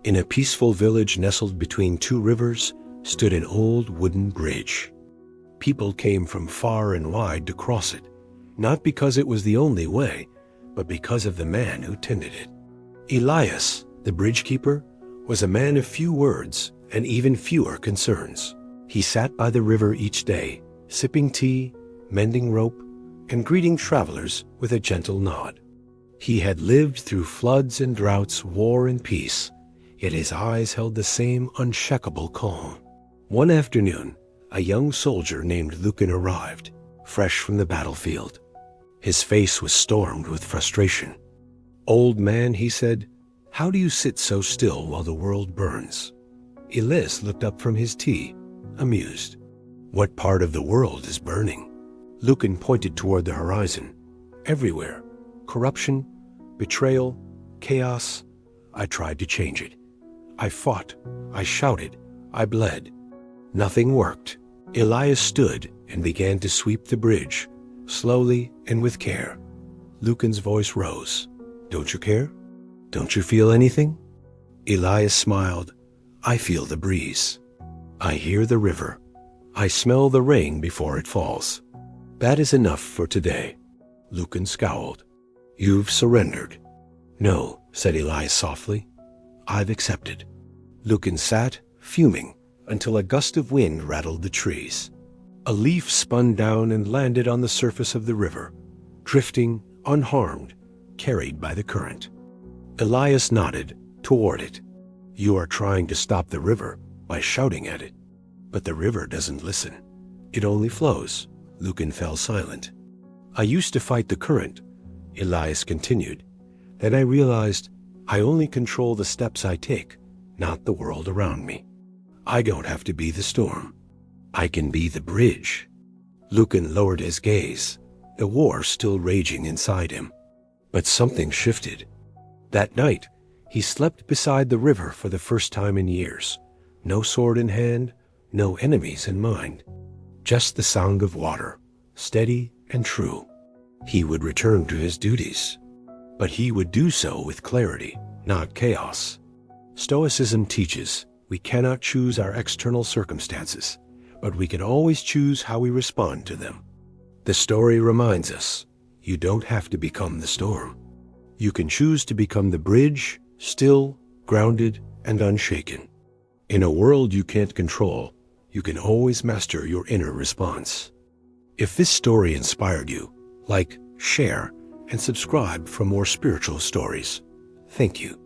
In a peaceful village nestled between two rivers stood an old wooden bridge. People came from far and wide to cross it, not because it was the only way, but because of the man who tended it. Elias, the bridgekeeper, was a man of few words and even fewer concerns. He sat by the river each day, sipping tea, mending rope, and greeting travelers with a gentle nod. He had lived through floods and droughts, war and peace, yet his eyes held the same unshakable calm. One afternoon, a young soldier named Lucan arrived, fresh from the battlefield. His face was stormed with frustration. "Old man," he said, "how do you sit so still while the world burns?" Elias looked up from his tea, amused. "What part of the world is burning?" Lucan pointed toward the horizon. "Everywhere. Corruption, betrayal, chaos. I tried to change it. I fought, I shouted, I bled. Nothing worked." Elias stood and began to sweep the bridge, slowly and with care. Lucan's voice rose. "Don't you care? Don't you feel anything?" Elias smiled. "I feel the breeze. I hear the river. I smell the rain before it falls. That is enough for today." Lucan scowled. "You've surrendered." "No," said Elias softly. "I've accepted." Lucan sat, fuming, until a gust of wind rattled the trees. A leaf spun down and landed on the surface of the river, drifting, unharmed, carried by the current. Elias nodded toward it. "You are trying to stop the river by shouting at it. But the river doesn't listen. It only flows." Lucan fell silent. "I used to fight the current," Elias continued. "Then I realized I only control the steps I take, not the world around me. I don't have to be the storm. I can be the bridge." Lucan lowered his gaze, the war still raging inside him. But something shifted. That night, he slept beside the river for the first time in years. No sword in hand, no enemies in mind. Just the sound of water, steady and true. He would return to his duties, but he would do so with clarity, not chaos. Stoicism teaches we cannot choose our external circumstances, but we can always choose how we respond to them. The story reminds us, you don't have to become the storm. You can choose to become the bridge, still, grounded, and unshaken. In a world you can't control, you can always master your inner response. If this story inspired you, like, share, and subscribe for more spiritual stories. Thank you.